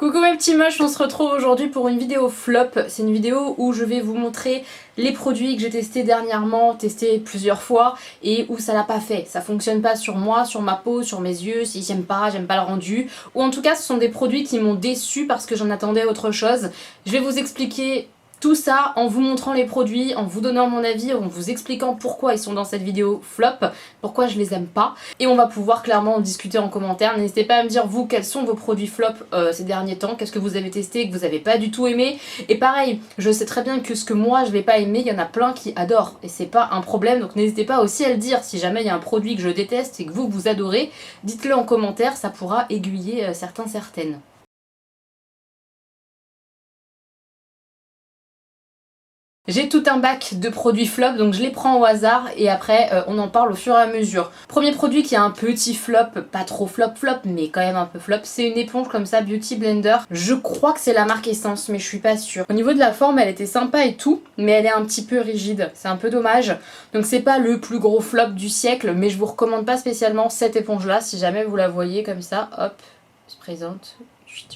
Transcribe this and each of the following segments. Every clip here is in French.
Coucou mes petits moches, on se retrouve aujourd'hui pour une vidéo flop. C'est une vidéo où je vais vous montrer les produits que j'ai testés dernièrement, testés plusieurs fois et où ça l'a pas fait. Ça fonctionne pas sur moi, sur ma peau, sur mes yeux, si j'aime pas le rendu. Ou en tout cas ce sont des produits qui m'ont déçu parce que j'en attendais autre chose. Je vais vous expliquer tout ça en vous montrant les produits, en vous donnant mon avis, en vous expliquant pourquoi ils sont dans cette vidéo flop, pourquoi je les aime pas. Et on va pouvoir clairement en discuter en commentaire. N'hésitez pas à me dire vous quels sont vos produits flop ces derniers temps, qu'est-ce que vous avez testé, que vous avez pas du tout aimé. Et pareil, je sais très bien que ce que moi je vais pas aimer, il y en a plein qui adorent. Et c'est pas un problème, donc n'hésitez pas aussi à le dire. Si jamais il y a un produit que je déteste et que vous adorez, dites-le en commentaire, ça pourra aiguiller certains, certaines. J'ai tout un bac de produits flop, donc je les prends au hasard et après on en parle au fur et à mesure. Premier produit qui a un petit flop, pas trop flop, mais quand même un peu flop, c'est une éponge comme ça, Beauty Blender. Je crois que c'est la marque Essence, mais je suis pas sûre. Au niveau de la forme, elle était sympa et tout, mais elle est un petit peu rigide, c'est un peu dommage. Donc c'est pas le plus gros flop du siècle, mais je vous recommande pas spécialement cette éponge là, si jamais vous la voyez comme ça, hop, se présente.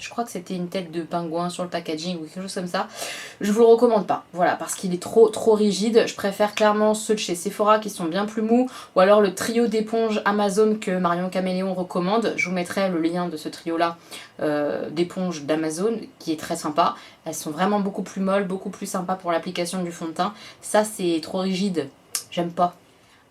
Je crois que c'était une tête de pingouin sur le packaging ou quelque chose comme ça. Je vous le recommande pas, voilà, parce qu'il est trop rigide. Je préfère clairement ceux de chez Sephora qui sont bien plus mous, ou alors le trio d'éponges Amazon que Marion Caméléon recommande. Je vous mettrai le lien de ce trio là d'éponges d'Amazon qui est très sympa. Elles sont vraiment beaucoup plus molles, beaucoup plus sympas pour l'application du fond de teint. Ça c'est trop rigide, j'aime pas.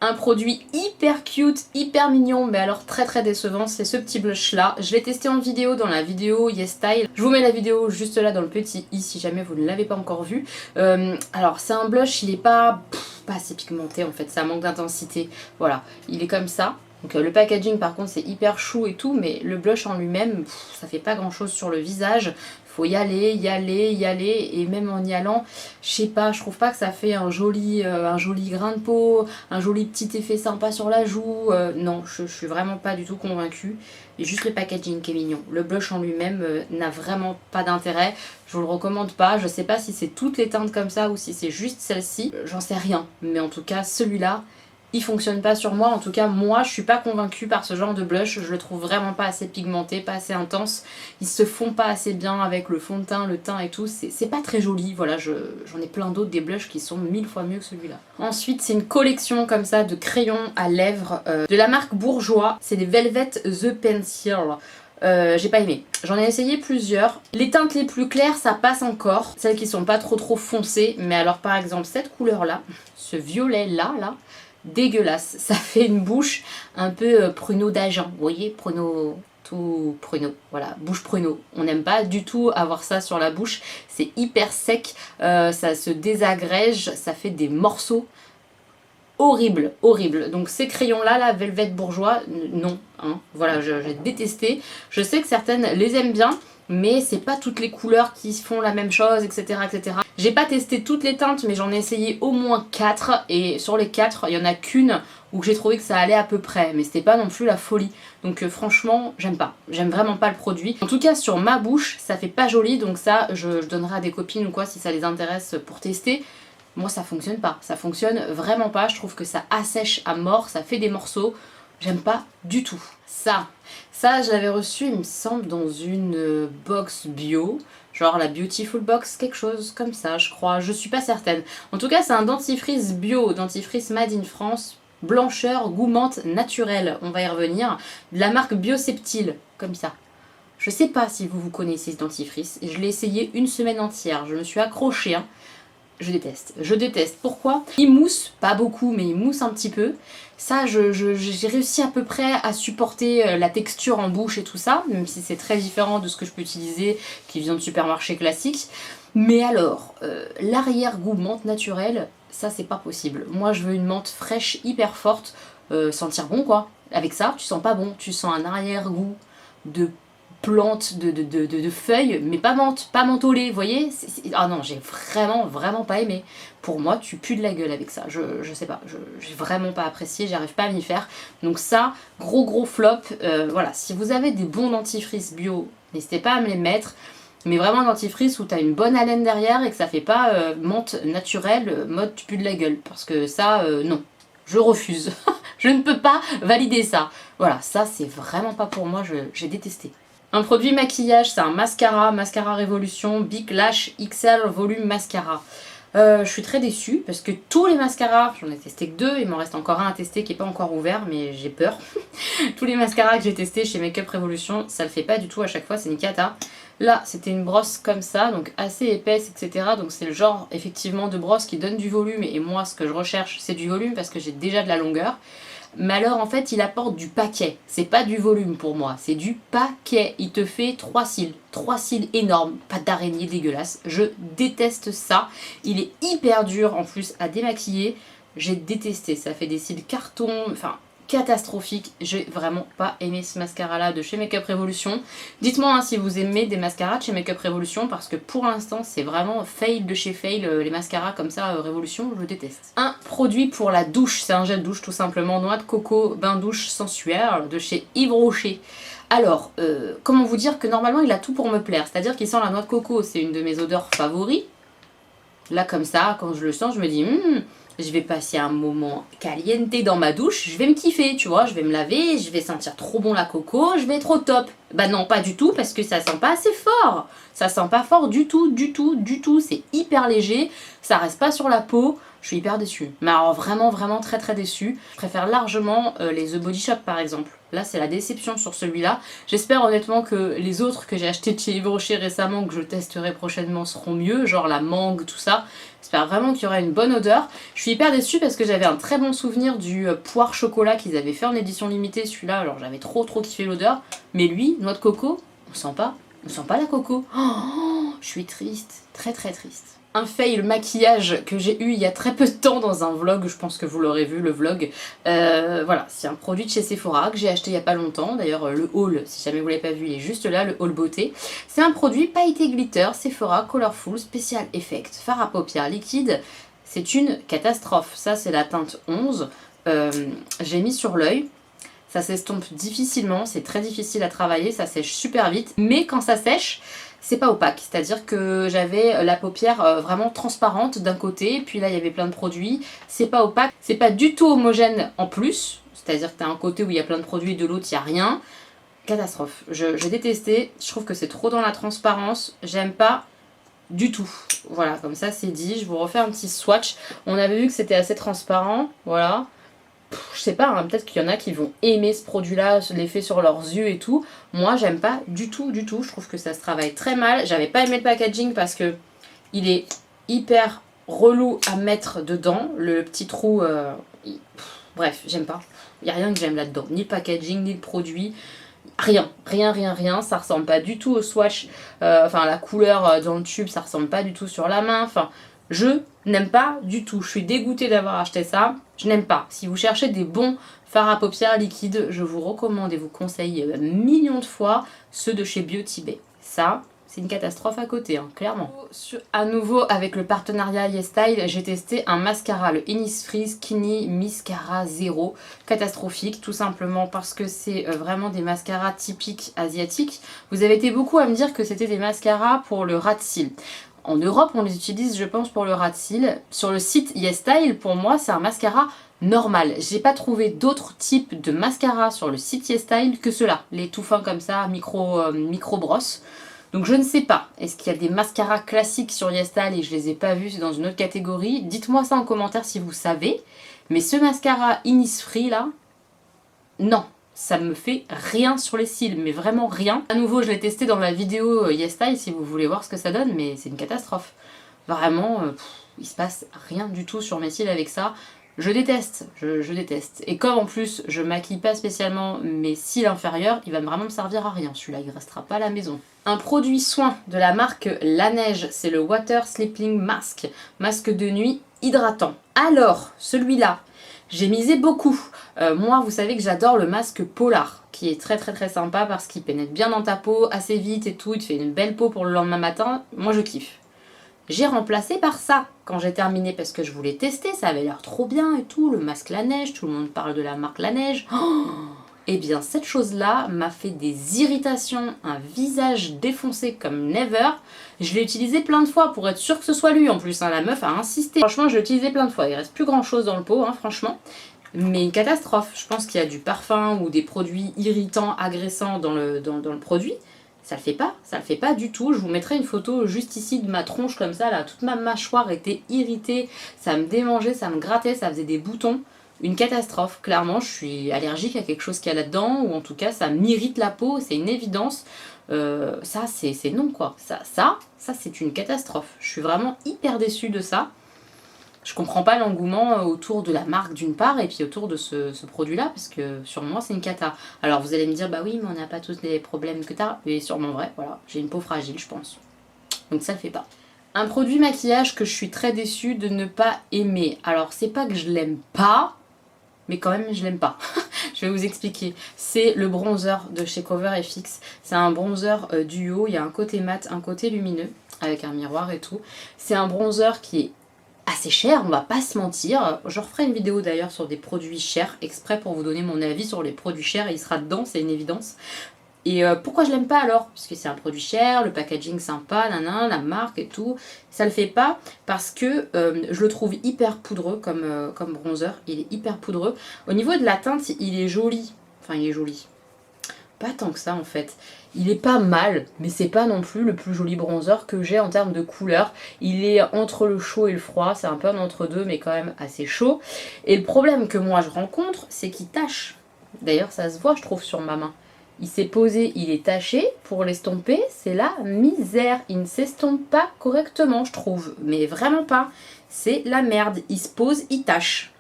Un produit hyper cute, hyper mignon, mais alors très décevant, c'est ce petit blush là. Je l'ai testé en vidéo dans la vidéo Yes Style. Je vous mets la vidéo juste là dans le petit i si jamais vous ne l'avez pas encore vu. Alors c'est un blush, il est pas assez pigmenté en fait, ça manque d'intensité. Voilà, il est comme ça. Donc le packaging par contre c'est hyper chou et tout, mais le blush en lui-même, ça fait pas grand chose sur le visage. Faut y aller, et même en y allant, je sais pas, je trouve pas que ça fait un joli grain de peau, un joli petit effet sympa sur la joue. Non, je suis vraiment pas du tout convaincue. Et juste le packaging qui est mignon. Le blush en lui-même n'a vraiment pas d'intérêt. Je vous le recommande pas. Je sais pas si c'est toutes les teintes comme ça ou si c'est juste celle-ci. J'en sais rien. Mais en tout cas, celui-là, il fonctionne pas sur moi. En tout cas, moi, je suis pas convaincue par ce genre de blush. Je le trouve vraiment pas assez pigmenté, pas assez intense. Ils se font pas assez bien avec le fond de teint, le teint et tout. C'est pas très joli. Voilà, j'en ai plein d'autres, des blushs qui sont 1000 fois mieux que celui-là. Ensuite, c'est une collection comme ça de crayons à lèvres de la marque Bourjois. C'est des Velvet The Pencil. J'ai pas aimé. J'en ai essayé plusieurs. Les teintes les plus claires, ça passe encore. Celles qui sont pas trop foncées. Mais alors, par exemple, cette couleur-là, ce violet-là, dégueulasse. Ça fait une bouche un peu pruneau d'agent. Vous voyez, pruneau, tout pruneau. Voilà, bouche pruneau. On n'aime pas du tout avoir ça sur la bouche. C'est hyper sec. Ça se désagrège. Ça fait des morceaux. Horrible. Donc ces crayons-là, la Velvet Bourjois, non. Hein. Voilà, j'ai détesté. Je sais que certaines les aiment bien, mais c'est pas toutes les couleurs qui font la même chose, etc. J'ai pas testé toutes les teintes, mais j'en ai essayé au moins 4, et sur les 4, il y en a qu'une où j'ai trouvé que ça allait à peu près, mais c'était pas non plus la folie. Donc franchement, j'aime pas. J'aime vraiment pas le produit. En tout cas, sur ma bouche, ça fait pas joli, donc ça, je donnerai à des copines ou quoi si ça les intéresse pour tester. Moi ça fonctionne pas, ça fonctionne vraiment pas, je trouve que ça assèche à mort, ça fait des morceaux, j'aime pas du tout. Ça je l'avais reçu il me semble dans une box bio, genre la Beautiful Box, quelque chose comme ça je crois, je suis pas certaine. En tout cas c'est un dentifrice bio, dentifrice made in France, blancheur, goût menthe naturel, on va y revenir, de la marque Bioseptile, comme ça. Je sais pas si vous connaissez ce dentifrice, je l'ai essayé une semaine entière, je me suis accrochée, hein. Je déteste. Pourquoi? Il mousse, pas beaucoup, mais il mousse un petit peu. Ça, j'ai réussi à peu près à supporter la texture en bouche et tout ça, même si c'est très différent de ce que je peux utiliser, qui vient de supermarché classique. Mais alors, l'arrière-goût menthe naturelle, ça c'est pas possible. Moi je veux une menthe fraîche, hyper forte, sentir bon quoi. Avec ça, tu sens pas bon, tu sens un arrière-goût de plantes, de feuilles, mais pas mentholées, vous voyez. Ah non, j'ai vraiment pas aimé. Pour moi, tu pues de la gueule avec ça. Je sais pas, j'ai vraiment pas apprécié, j'arrive pas à m'y faire. Donc ça, gros flop. Voilà, si vous avez des bons dentifrices bio, n'hésitez pas à me les mettre. Mais vraiment un dentifrice où t'as une bonne haleine derrière et que ça fait pas menthe naturelle, mode tu pues de la gueule. Parce que ça, non. Je refuse. Je ne peux pas valider ça. Voilà, ça c'est vraiment pas pour moi, j'ai détesté. Un produit maquillage, c'est un mascara, Mascara Révolution Big Lash XL Volume Mascara. Je suis très déçue parce que tous les mascaras, j'en ai testé que 2, il m'en reste encore un à tester qui n'est pas encore ouvert mais j'ai peur. Tous les mascaras que j'ai testés chez Makeup Revolution, ça le fait pas du tout à chaque fois, c'est une cata. Là c'était une brosse comme ça, donc assez épaisse etc. Donc c'est le genre effectivement de brosse qui donne du volume et moi ce que je recherche c'est du volume parce que j'ai déjà de la longueur. Mais alors en fait il apporte du paquet, c'est pas du volume pour moi, c'est du paquet. Il te fait 3 cils énormes, pas d'araignée dégueulasse, je déteste ça. Il est hyper dur en plus à démaquiller, j'ai détesté, ça fait des cils carton, enfin catastrophique, j'ai vraiment pas aimé ce mascara là de chez Makeup Revolution. Dites-moi hein, si vous aimez des mascaras de chez Makeup Revolution parce que pour l'instant c'est vraiment fail de chez fail, les mascaras comme ça Révolution je déteste. Un produit pour la douche, c'est un gel douche tout simplement, noix de coco, bain douche sensuel de chez Yves Rocher. Alors, comment vous dire que normalement il a tout pour me plaire, c'est-à-dire qu'il sent la noix de coco, c'est une de mes odeurs favoris. Là comme ça, quand je le sens je me dis je vais passer un moment caliente dans ma douche, je vais me kiffer, tu vois, je vais me laver, je vais sentir trop bon la coco, je vais être au top. Bah non, pas du tout, parce que ça sent pas assez fort. Ça sent pas fort du tout, du tout, du tout. C'est hyper léger, ça reste pas sur la peau. Je suis hyper déçue. Mais alors vraiment, vraiment très très déçue. Je préfère largement les The Body Shop par exemple. Là, c'est la déception sur celui-là. J'espère honnêtement que les autres que j'ai achetés de chez Yves Rocher récemment, que je testerai prochainement, seront mieux. Genre la mangue, tout ça. J'espère vraiment qu'il y aura une bonne odeur. Je suis hyper déçue parce que j'avais un très bon souvenir du poire chocolat qu'ils avaient fait en édition limitée. Celui-là, alors j'avais trop kiffé l'odeur. Mais lui, noix de coco, on sent pas la coco. Oh, je suis triste, très très triste. Un fail maquillage que j'ai eu il y a très peu de temps dans un vlog, je pense que vous l'aurez vu le vlog. Voilà, c'est un produit de chez Sephora que j'ai acheté il y a pas longtemps. D'ailleurs le haul, si jamais vous l'avez pas vu, il est juste là, le haul beauté. C'est un produit pailleté glitter Sephora Colorful Special Effect fard à paupières liquide. C'est une catastrophe. Ça c'est la teinte 11. J'ai mis sur l'œil. Ça s'estompe difficilement, c'est très difficile à travailler, ça sèche super vite. Mais quand ça sèche, c'est pas opaque, c'est-à-dire que j'avais la paupière vraiment transparente d'un côté, puis là il y avait plein de produits, c'est pas opaque, c'est pas du tout homogène en plus, c'est-à-dire que t'as un côté où il y a plein de produits, de l'autre il y a rien. Catastrophe, j'ai détesté, je trouve que c'est trop dans la transparence, j'aime pas du tout. Voilà, comme ça c'est dit, je vous refais un petit swatch. On avait vu que c'était assez transparent, voilà. Je sais pas, hein, peut-être qu'il y en a qui vont aimer ce produit-là, l'effet sur leurs yeux et tout. Moi, j'aime pas du tout, du tout. Je trouve que ça se travaille très mal. J'avais pas aimé le packaging parce que il est hyper relou à mettre dedans. Le petit trou, bref, j'aime pas. Il n'y a rien que j'aime là-dedans. Ni le packaging, ni le produit. Rien, rien. Ça ressemble pas du tout au swatch. Enfin, la couleur dans le tube, ça ressemble pas du tout sur la main. Enfin, je n'aime pas du tout. Je suis dégoûtée d'avoir acheté ça. Je n'aime pas. Si vous cherchez des bons fards à paupières liquides, je vous recommande et vous conseille millions de fois ceux de chez Beauty Bay. Ça, c'est une catastrophe à côté, hein, clairement. À nouveau, avec le partenariat YesStyle, j'ai testé un mascara, le Innisfree Skinny Mascara Zero. Catastrophique, tout simplement parce que c'est vraiment des mascaras typiques asiatiques. Vous avez été beaucoup à me dire que c'était des mascaras pour le ras de cils. En Europe, on les utilise, je pense, pour le ras de cils. Sur le site YesStyle, pour moi, c'est un mascara normal. J'ai pas trouvé d'autres types de mascara sur le site YesStyle que ceux-là. Les tout fins comme ça, micro brosse. Donc je ne sais pas. Est-ce qu'il y a des mascaras classiques sur YesStyle et je les ai pas vus, c'est dans une autre catégorie? Dites-moi ça en commentaire si vous savez. Mais ce mascara Innisfree là, non. Ça me fait rien sur les cils, mais vraiment rien. À nouveau, je l'ai testé dans la vidéo YesStyle si vous voulez voir ce que ça donne, mais c'est une catastrophe. Vraiment, il se passe rien du tout sur mes cils avec ça. Je déteste, je déteste. Et comme en plus, je maquille pas spécialement mes cils inférieurs, il va vraiment me servir à rien. Celui-là, il restera pas à la maison. Un produit soin de la marque La Neige, c'est le Water Sleeping Mask. Masque de nuit hydratant. Alors, celui-là, j'ai misé beaucoup. Moi, vous savez que j'adore le masque Polar, qui est très sympa parce qu'il pénètre bien dans ta peau assez vite et tout. Il te fait une belle peau pour le lendemain matin. Moi, je kiffe. J'ai remplacé par ça quand j'ai terminé parce que je voulais tester. Ça avait l'air trop bien et tout. Le masque La Neige, tout le monde parle de la marque La Neige. Oh, et bien, cette chose-là m'a fait des irritations, un visage défoncé comme never. Je l'ai utilisé plein de fois pour être sûre que ce soit lui en plus. Hein. La meuf a insisté. Franchement, je l'ai utilisé plein de fois. Il reste plus grand-chose dans le pot, hein, franchement. Mais une catastrophe. Je pense qu'il y a du parfum ou des produits irritants, agressants dans le produit. Ça le fait pas du tout. Je vous mettrai une photo juste ici de ma tronche comme ça, là, toute ma mâchoire était irritée, ça me démangeait, ça me grattait, ça faisait des boutons. Une catastrophe, clairement, je suis allergique à quelque chose qu'il y a là-dedans, ou en tout cas ça m'irrite la peau, c'est une évidence. Ça c'est non quoi, ça c'est une catastrophe. Je suis vraiment hyper déçue de ça. Je comprends pas l'engouement autour de la marque d'une part et puis autour de ce produit-là parce que sur moi c'est une cata. Alors vous allez me dire bah oui mais on n'a pas tous les problèmes que t'as, mais sûrement vrai, voilà, j'ai une peau fragile je pense. Donc ça le fait pas. Un produit maquillage que je suis très déçue de ne pas aimer. Alors c'est pas que je l'aime pas, mais quand même je l'aime pas. Je vais vous expliquer. C'est le bronzer de chez Cover FX. C'est un bronzer duo, il y a un côté mat, un côté lumineux avec un miroir et tout. C'est un bronzer qui est assez cher, on va pas se mentir. Je referai une vidéo d'ailleurs sur des produits chers, exprès pour vous donner mon avis sur les produits chers, il sera dedans, c'est une évidence. Et pourquoi je l'aime pas alors? Parce que c'est un produit cher, le packaging sympa, la marque et tout. Ça le fait pas parce que je le trouve hyper poudreux comme bronzer, il est hyper poudreux. Au niveau de la teinte, il est joli. Enfin, il est joli. Pas tant que ça en fait. Il est pas mal, mais c'est pas non plus le plus joli bronzer que j'ai en termes de couleur. Il est entre le chaud et le froid, c'est un peu un entre-deux, mais quand même assez chaud. Et le problème que moi je rencontre, c'est qu'il tache. D'ailleurs, ça se voit, je trouve, sur ma main. Il s'est posé, il est taché. Pour l'estomper, c'est la misère. Il ne s'estompe pas correctement, je trouve. Mais vraiment pas. C'est la merde. Il se pose, il tache.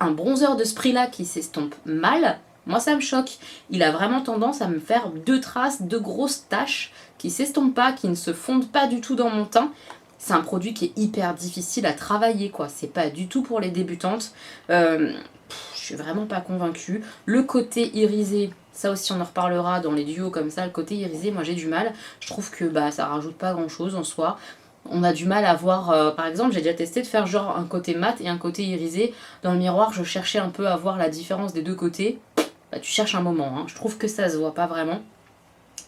Un bronzer de ce prix-là qui s'estompe mal, moi ça me choque. Il a vraiment tendance à me faire deux traces, deux grosses taches qui s'estompent pas, qui ne se fondent pas du tout dans mon teint. C'est un produit qui est hyper difficile à travailler quoi. C'est pas du tout pour les débutantes. Je suis vraiment pas convaincue. Le côté irisé, ça aussi on en reparlera dans les duos comme ça. Le côté irisé, moi j'ai du mal. Je trouve que bah ça rajoute pas grand chose en soi. On a du mal à voir, par exemple j'ai déjà testé de faire genre un côté mat et un côté irisé. Dans le miroir je cherchais un peu à voir la différence des deux côtés. Bah, tu cherches un moment, hein. Je trouve que ça se voit pas vraiment.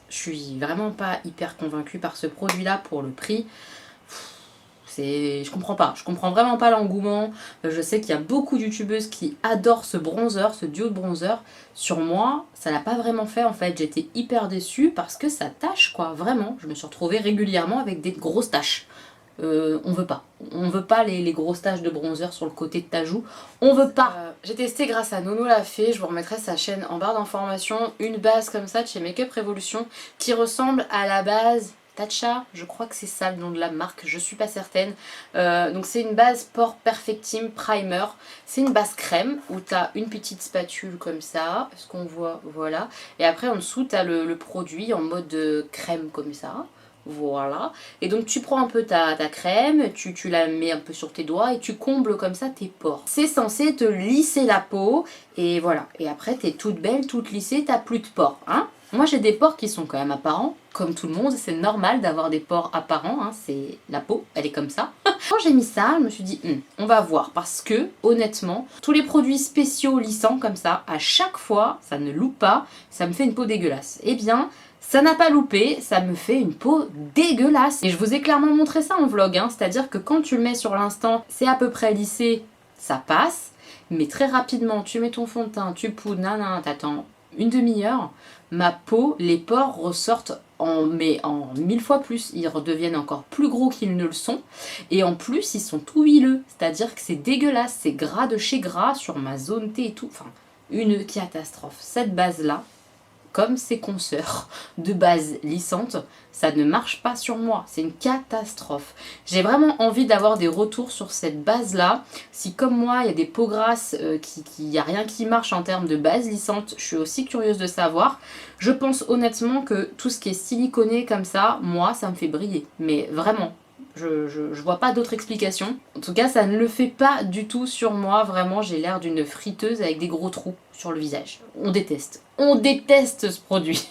Je suis vraiment pas hyper convaincue par ce produit là pour le prix. Je comprends pas, je comprends vraiment pas l'engouement. Je sais qu'il y a beaucoup de youtubeuses qui adorent ce bronzer, ce duo de bronzer. Sur moi, ça l'a pas vraiment fait en fait. J'étais hyper déçue parce que ça tâche quoi, vraiment. Je me suis retrouvée régulièrement avec des grosses taches. On veut pas. On veut pas les grosses taches de bronzer sur le côté de ta joue. On veut pas. J'ai testé grâce à Nono l'a fait, je vous remettrai sa chaîne en barre d'informations. Une base comme ça de chez Makeup Revolution qui ressemble à la base Tatcha, je crois que c'est ça le nom de la marque, je suis pas certaine. Donc c'est une base Pore Perfecting Primer. C'est une base crème où tu as une petite spatule comme ça, ce qu'on voit, voilà. Et après en dessous tu as le produit en mode crème comme ça. Voilà, et donc tu prends un peu ta crème, tu la mets un peu sur tes doigts et tu combles comme ça tes pores. C'est censé te lisser la peau et voilà, et après t'es toute belle, toute lissée, t'as plus de pores, hein. Moi j'ai des pores qui sont quand même apparents, comme tout le monde, c'est normal d'avoir des pores apparents, hein, c'est la peau, elle est comme ça. Quand j'ai mis ça, je me suis dit, on va voir, parce que honnêtement, tous les produits spéciaux lissants comme ça, à chaque fois, ça ne loupe pas, ça me fait une peau dégueulasse. Eh bien, ça n'a pas loupé, ça me fait une peau dégueulasse. Et je vous ai clairement montré ça en vlog, hein, c'est-à-dire que quand tu le mets sur l'instant, c'est à peu près lissé, ça passe, mais très rapidement, tu mets ton fond de teint, tu poudres, t'attends une demi-heure, ma peau, les pores ressortent en 1000 fois plus. Ils redeviennent encore plus gros qu'ils ne le sont. Et en plus, ils sont tout huileux. C'est-à-dire que c'est dégueulasse, c'est gras de chez gras sur ma zone T et tout. Enfin, une catastrophe. Cette base-là, comme ses consoeurs de base lissante, ça ne marche pas sur moi, c'est une catastrophe. J'ai vraiment envie d'avoir des retours sur cette base là. Si comme moi il y a des peaux grasses, qu'il n'y a rien qui marche en termes de base lissante, je suis aussi curieuse de savoir. Je pense honnêtement que tout ce qui est siliconé comme ça, moi ça me fait briller, mais vraiment. Je vois pas d'autre explication. En tout cas, ça ne le fait pas du tout sur moi. Vraiment, j'ai l'air d'une friteuse avec des gros trous sur le visage. On déteste. On déteste ce produit.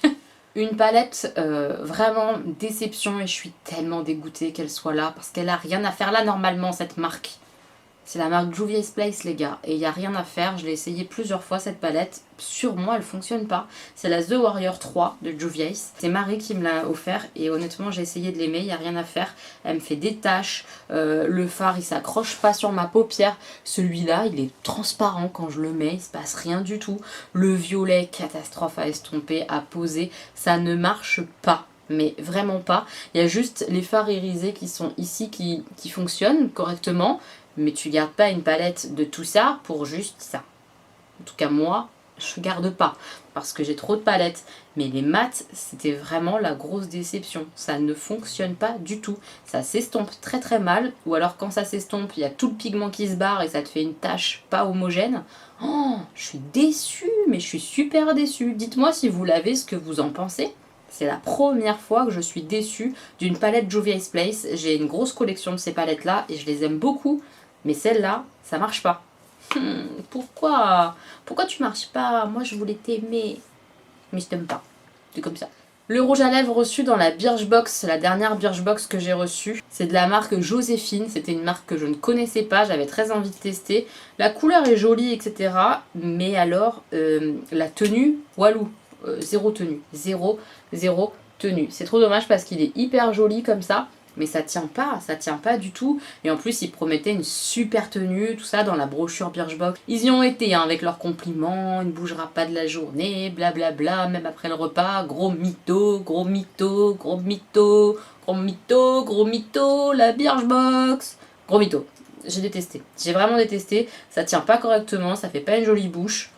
Une palette vraiment déception et je suis tellement dégoûtée qu'elle soit là parce qu'elle a rien à faire là normalement cette marque. C'est la marque Juvia's Place les gars, et il n'y a rien à faire, je l'ai essayé plusieurs fois cette palette, sur moi elle fonctionne pas. C'est la The Warrior 3 de Juvia's, c'est Marie qui me l'a offert et honnêtement j'ai essayé de l'aimer, il n'y a rien à faire. Elle me fait des taches, le fard il s'accroche pas sur ma paupière, celui-là il est transparent quand je le mets, il se passe rien du tout. Le violet, catastrophe à estomper, à poser, ça ne marche pas. Mais vraiment pas, il y a juste les fards irisés qui sont ici qui fonctionnent correctement, mais tu gardes pas une palette de tout ça pour juste ça. En tout cas moi, je garde pas parce que j'ai trop de palettes. Mais les mats, c'était vraiment la grosse déception. Ça ne fonctionne pas du tout. Ça s'estompe très très mal. Ou alors quand ça s'estompe, il y a tout le pigment qui se barre et ça te fait une tache pas homogène. Oh, je suis déçue, mais je suis super déçue. Dites-moi si vous l'avez, ce que vous en pensez. C'est la première fois que je suis déçue d'une palette Juvia's Place. J'ai une grosse collection de ces palettes là et je les aime beaucoup. Mais celle-là, ça marche pas. Pourquoi tu marches pas? Moi je voulais t'aimer. Mais je t'aime pas. C'est comme ça. Le rouge à lèvres reçu dans la Birchbox, la dernière Birchbox que j'ai reçue, c'est de la marque Joséphine. C'était une marque que je ne connaissais pas, j'avais très envie de tester. La couleur est jolie, etc. Mais alors, la tenue, walou. Zéro tenue. Zéro tenue. C'est trop dommage parce qu'il est hyper joli comme ça. Mais ça tient pas du tout. Et en plus, ils promettaient une super tenue, tout ça, dans la brochure Birchbox. Ils y ont été, hein, avec leurs compliments, il ne bougera pas de la journée, blablabla, même après le repas, gros mytho, gros mytho, gros mytho, gros mytho, gros mytho, la Birchbox. Gros mytho. J'ai détesté. J'ai vraiment détesté. Ça tient pas correctement, ça fait pas une jolie bouche.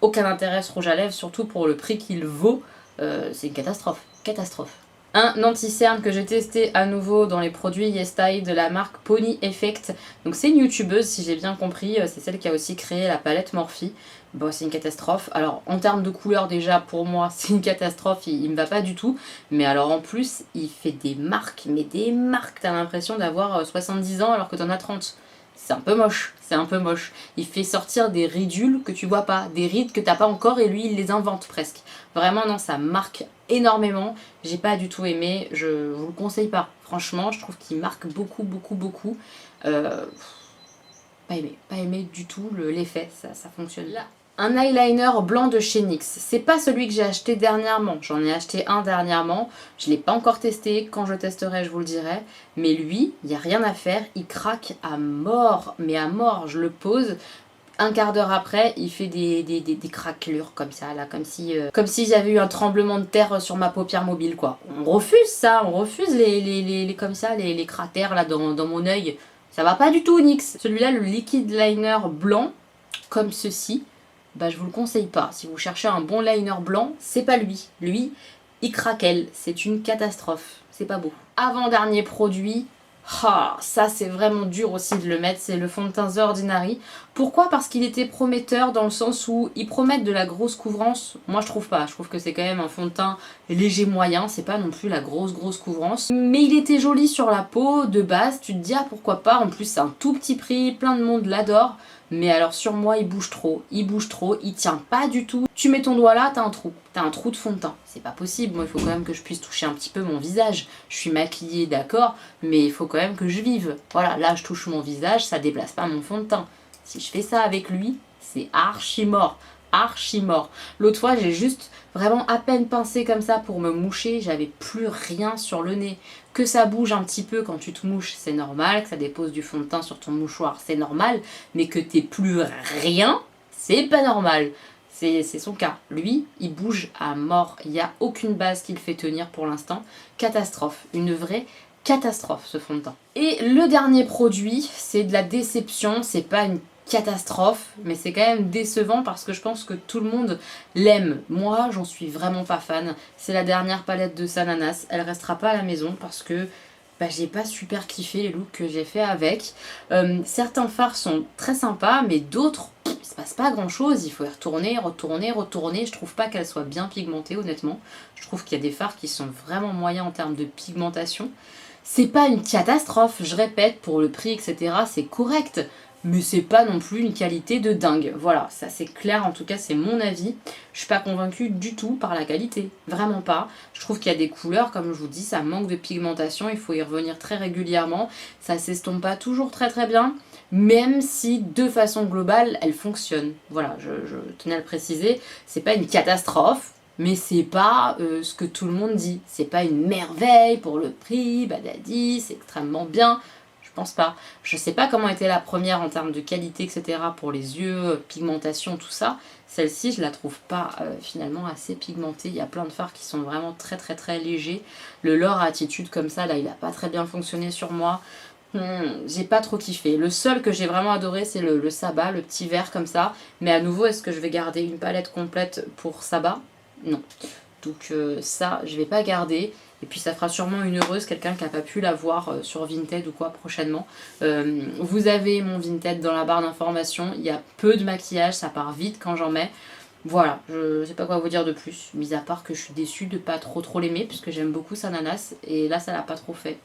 Aucun intérêt ce rouge à lèvres, surtout pour le prix qu'il vaut. C'est une catastrophe. Catastrophe. Un anti-cerne que j'ai testé à nouveau dans les produits YesStyle de la marque Pony Effect. Donc c'est une youtubeuse si j'ai bien compris, c'est celle qui a aussi créé la palette Morphe. Bon c'est une catastrophe. Alors en termes de couleur déjà pour moi c'est une catastrophe, il me va pas du tout. Mais alors en plus il fait des marques, mais des marques, t'as l'impression d'avoir 70 ans alors que t'en as 30. C'est un peu moche, c'est un peu moche. Il fait sortir des ridules que tu vois pas, des rides que t'as pas encore et lui il les invente presque. Vraiment non, ça marque énormément. J'ai pas du tout aimé, je vous le conseille pas. Franchement, je trouve qu'il marque beaucoup, beaucoup, beaucoup. Pas aimé du tout l'effet, ça fonctionne là. Un eyeliner blanc de chez NYX. C'est pas celui que j'ai acheté dernièrement. J'en ai acheté un dernièrement. Je l'ai pas encore testé. Quand je testerai, je vous le dirai. Mais lui, il n'y a rien à faire. Il craque à mort. Mais à mort. Je le pose. Un quart d'heure après, il fait des craquelures comme ça, là, comme si j'avais eu un tremblement de terre sur ma paupière mobile, quoi. On refuse ça, on refuse comme ça, les cratères là dans mon œil. Ça va pas du tout, NYX. Celui-là, le liquid liner blanc, comme ceci, bah je vous le conseille pas. Si vous cherchez un bon liner blanc, c'est pas lui. Lui, il craquelle. C'est une catastrophe. C'est pas beau. Avant-dernier produit. Ah, ça c'est vraiment dur aussi de le mettre, c'est le fond de teint The Ordinary. Pourquoi? Parce qu'il était prometteur dans le sens où ils promettent de la grosse couvrance. Moi je trouve pas, je trouve que c'est quand même un fond de teint léger moyen, c'est pas non plus la grosse couvrance. Mais il était joli sur la peau, de base, tu te dis ah pourquoi pas, en plus c'est un tout petit prix, plein de monde l'adore. Mais alors sur moi il bouge trop, il tient pas du tout. Tu mets ton doigt là, t'as un trou de fond de teint. C'est pas possible, moi il faut quand même que je puisse toucher un petit peu mon visage. Je suis maquillée d'accord, mais il faut quand même que je vive. Voilà, là je touche mon visage, ça déplace pas mon fond de teint. Si je fais ça avec lui, c'est archi mort. Archi mort. L'autre fois j'ai juste vraiment à peine pincé comme ça pour me moucher, j'avais plus rien sur le nez. Que ça bouge un petit peu quand tu te mouches, c'est normal, que ça dépose du fond de teint sur ton mouchoir, c'est normal, mais que t'aies plus rien, c'est pas normal. C'est son cas. Lui, il bouge à mort, il n'y a aucune base qui le fait tenir pour l'instant. Catastrophe, une vraie catastrophe ce fond de teint. Et le dernier produit, c'est de la déception, c'est pas une catastrophe, mais c'est quand même décevant parce que je pense que tout le monde l'aime. Moi, j'en suis vraiment pas fan. C'est la dernière palette de Sananas. Elle restera pas à la maison parce que j'ai pas super kiffé les looks que j'ai fait avec. Certains fards sont très sympas, mais d'autres, il se passe pas grand chose. Il faut y retourner. Je trouve pas qu'elle soit bien pigmentée, honnêtement. Je trouve qu'il y a des fards qui sont vraiment moyens en termes de pigmentation. C'est pas une catastrophe, je répète, pour le prix, etc. C'est correct. Mais c'est pas non plus une qualité de dingue. Voilà, ça c'est clair, en tout cas c'est mon avis. Je suis pas convaincue du tout par la qualité, vraiment pas. Je trouve qu'il y a des couleurs, comme je vous dis, ça manque de pigmentation, il faut y revenir très régulièrement. Ça s'estompe pas toujours très bien. même si de façon globale elle fonctionne. Voilà, je tenais à le préciser, c'est pas une catastrophe, mais c'est pas ce que tout le monde dit. C'est pas une merveille pour le prix, badadi, c'est extrêmement bien. Je pense pas. Je sais pas comment était la première en termes de qualité, etc. pour les yeux, pigmentation, tout ça. Celle-ci, je la trouve pas finalement assez pigmentée. Il y a plein de fards qui sont vraiment très très très légers. Le L'Or Attitude comme ça, là, il a pas très bien fonctionné sur moi. J'ai pas trop kiffé. Le seul que j'ai vraiment adoré, c'est le Saba, le petit vert comme ça. Mais à nouveau, est-ce que je vais garder une palette complète pour Saba? Non. Donc ça, je vais pas garder. Et puis ça fera sûrement une heureuse, quelqu'un qui n'a pas pu la voir sur Vinted ou quoi prochainement. Vous avez mon Vinted dans la barre d'informations. Il y a peu de maquillage, ça part vite quand j'en mets. Voilà, je sais pas quoi vous dire de plus, mis à part que je suis déçue de pas trop l'aimer, puisque j'aime beaucoup sa Ananas, et là ça l'a pas trop fait.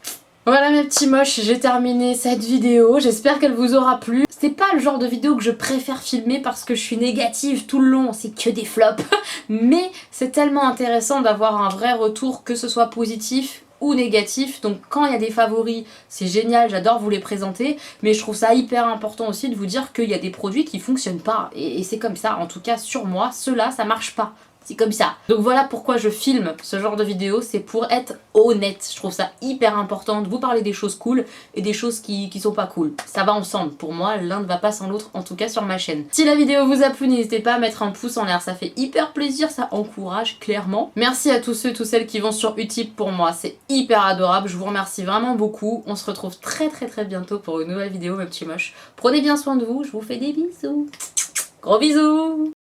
Voilà mes petits moches, j'ai terminé cette vidéo, j'espère qu'elle vous aura plu. C'est pas le genre de vidéo que je préfère filmer parce que je suis négative tout le long, c'est que des flops. Mais c'est tellement intéressant d'avoir un vrai retour, que ce soit positif ou négatif. Donc quand il y a des favoris, c'est génial, j'adore vous les présenter. Mais je trouve ça hyper important aussi de vous dire qu'il y a des produits qui fonctionnent pas. Et c'est comme ça, en tout cas sur moi, ceux-là, ça marche pas. C'est comme ça. Donc voilà pourquoi je filme ce genre de vidéo, c'est pour être honnête. Je trouve ça hyper important de vous parler des choses cool et des choses qui sont pas cool. Ça va ensemble. Pour moi, l'un ne va pas sans l'autre, en tout cas sur ma chaîne. Si la vidéo vous a plu, n'hésitez pas à mettre un pouce en l'air, ça fait hyper plaisir, ça encourage clairement. Merci à tous ceux, toutes celles qui vont sur Utip pour moi, c'est hyper adorable. Je vous remercie vraiment beaucoup. On se retrouve très bientôt pour une nouvelle vidéo, mes petits moches. Prenez bien soin de vous, je vous fais des bisous. Gros bisous!